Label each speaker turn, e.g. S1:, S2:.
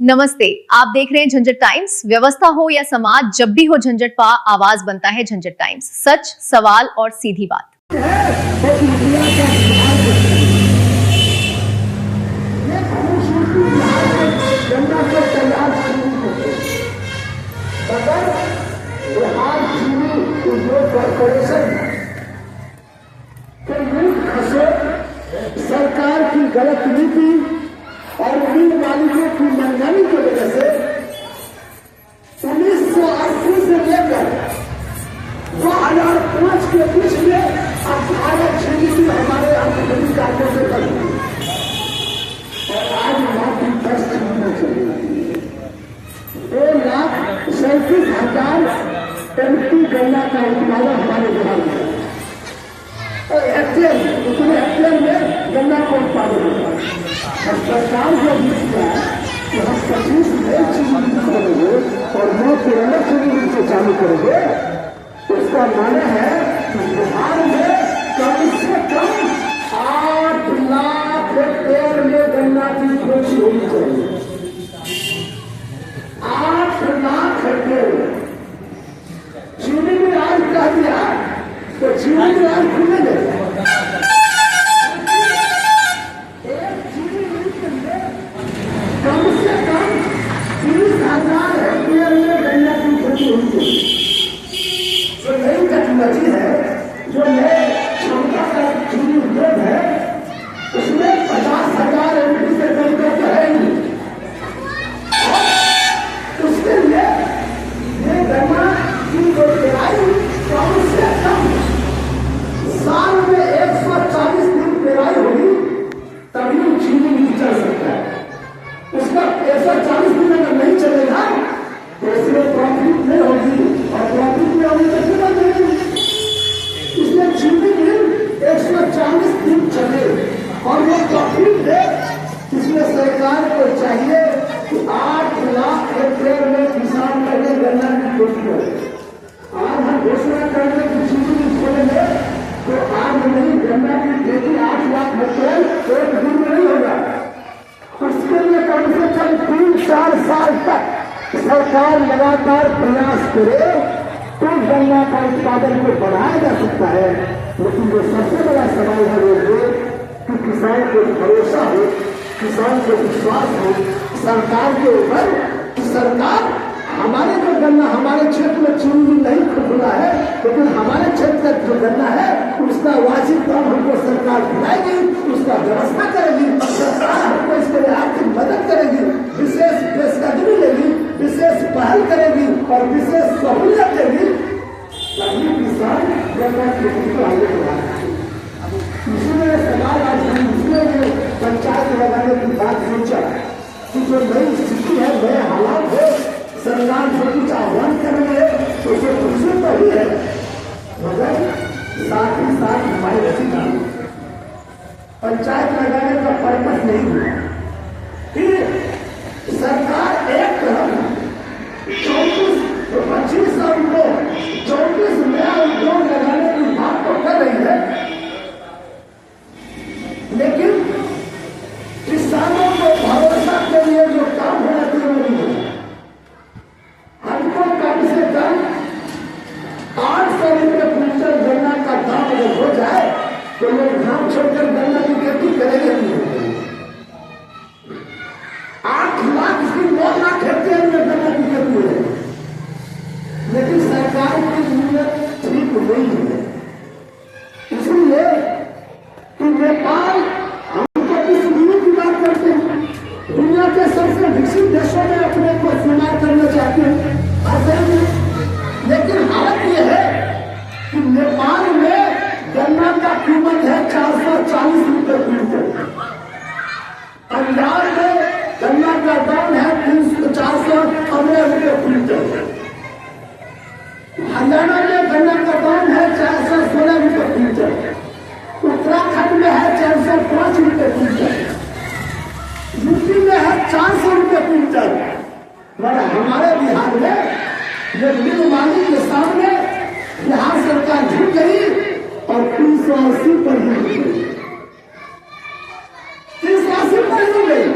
S1: नमस्ते, आप देख रहे हैं झंझट टाइम्स। व्यवस्था हो या समाज, जब भी हो झंझट पा आवाज बनता है झंझट टाइम्स। सच, सवाल और सीधी बात।
S2: सरकार की गलत नीति और मिल मालिकों की मनमानी की वजह से 1980 से लेकर 2005 के बीच में 18 जीडीपी हमारे अर्थव्यवस्था कार्यों से बढ़ गई और आज मात्र 10 छूटने चली है। 1,37,000 एमटी गन्ना का उत्पादन हमारे बिहार में है और हेक्टेयर उतने हेक्टेयर में गन्ना का उत्पादन होता है। और सरकार जो दिया कि हम 25 नए चीज करेंगे और 9 पुराने चीज से चालू करेंगे, उसका माने है कि बिहार में कम से कम 8 लाख हेक्टेयर में गन्ना की खेती होनी चाहिए। 8 लाख हेक्टेयर चीनी में आज कह दिया तो चीनी में आज खुले गए। कम से कम 30,000 हेक्टेयर में गन्ना की खेती होनी चाहिए। जो नई टेक्नोलॉजी है, जो नए क्षमता का चीनी उद्योग है, उसमें 50,000 एमटी से कम तो है नहीं। उसके लिए ये गन्ना की जो पेराई कम से कम साल में 140 दिन पेराई होगी, तभी चीनी नहीं चल सकता है। उसका 140 दिन अगर नहीं चलेगा तो इसमें प्रॉफिट नहीं होगी और प्रॉफिट में होगी तो कितना देगी। इसलिए चीनी मिल 140 दिन चले और वो प्रॉफिट दे। इसलिए सरकार को चाहिए कि 8 लाख हेक्टेयर में किसान पहले गन्ना की खेती करे। आज हम घोषणा करने की चीनी मिल खोलेंगे तो आज नहीं, गन्ना की खेती 8 लाख हेक्टेयर एक दिन में नहीं होगा। उसके लिए कम से कम 3-4 साल तक सरकार लगातार प्रयास करे तो गन्ना का उत्पादन को बढ़ाया जा सकता है। लेकिन जो सबसे बड़ा सवाल है वो ये कि किसान को भरोसा हो, किसान को विश्वास हो सरकार के ऊपर कि सरकार हमारे जो गन्ना, हमारे क्षेत्र में चीनी नहीं खुला है, लेकिन हमारे क्षेत्र का जो गन्ना है उसका वाजिब दाम हमको सरकार दिलाएगी, उसका व्यवस्था करेगी, सरकार हमको इसके लिए आर्थिक मदद करेगी, विशेष पेशकदमी लेगी, विशेष पहल करेगी और विशेष सहूलियत देगी, तभी किसान गन्ना खेती को आगे बढ़ाएगा। इसलिए सवाल आज हम इसलिए पंचायत लगाने की बात सोचा कि जो नई स्थिति है, नए हालात है, सरकार जो कुछ आह्वान कर रही है तो उसे खुशी तो ही है, मगर साथ ही साथ मायूसी का पंचायत लगाने का पर्पस नहीं हुआ कि सरकार एक तरफ 25 उद्योग 34 नया उद्योग लगाने की बात तो कर रही है, लेकिन किसानों को भरोसा के लिए जो काम होना चाहिए वो नहीं होगा। हमको कम से कम 800 रुपये क्विंटल गन्ना का दाम अगर हो जाए तो लोग घाम छोड़कर गन्ना की खेती करेंगे नहीं। 8 लाख से 9 लाख हेक्टेयर में गन्ना की खेती है, लेकिन सरकार की नीयत ठीक नहीं है। इसलिए कि नेपाल, हमको किस नीति की बात करते हैं, दुनिया के सबसे विकसित देशों में अपने को शुमार करना चाहते हैं, लेकिन हालत यह है कि नेपाल में गन्ना का कीमत है 440 रुपये क्विंटल, पंजाब में गन्ना का दाम है 415 रुपये क्विंटल, हरियाणा में गन्ना का दाम है 416 रुपये क्विंटल, उत्तराखंड में है 405 रुपये क्विंटल, यूपी में है 400 रुपये क्विंटल। मगर हमारे बिहार में ये मिल मालिक के सामने बिहार सरकार झुक गई और 380 पर ही 380 पर ही गई।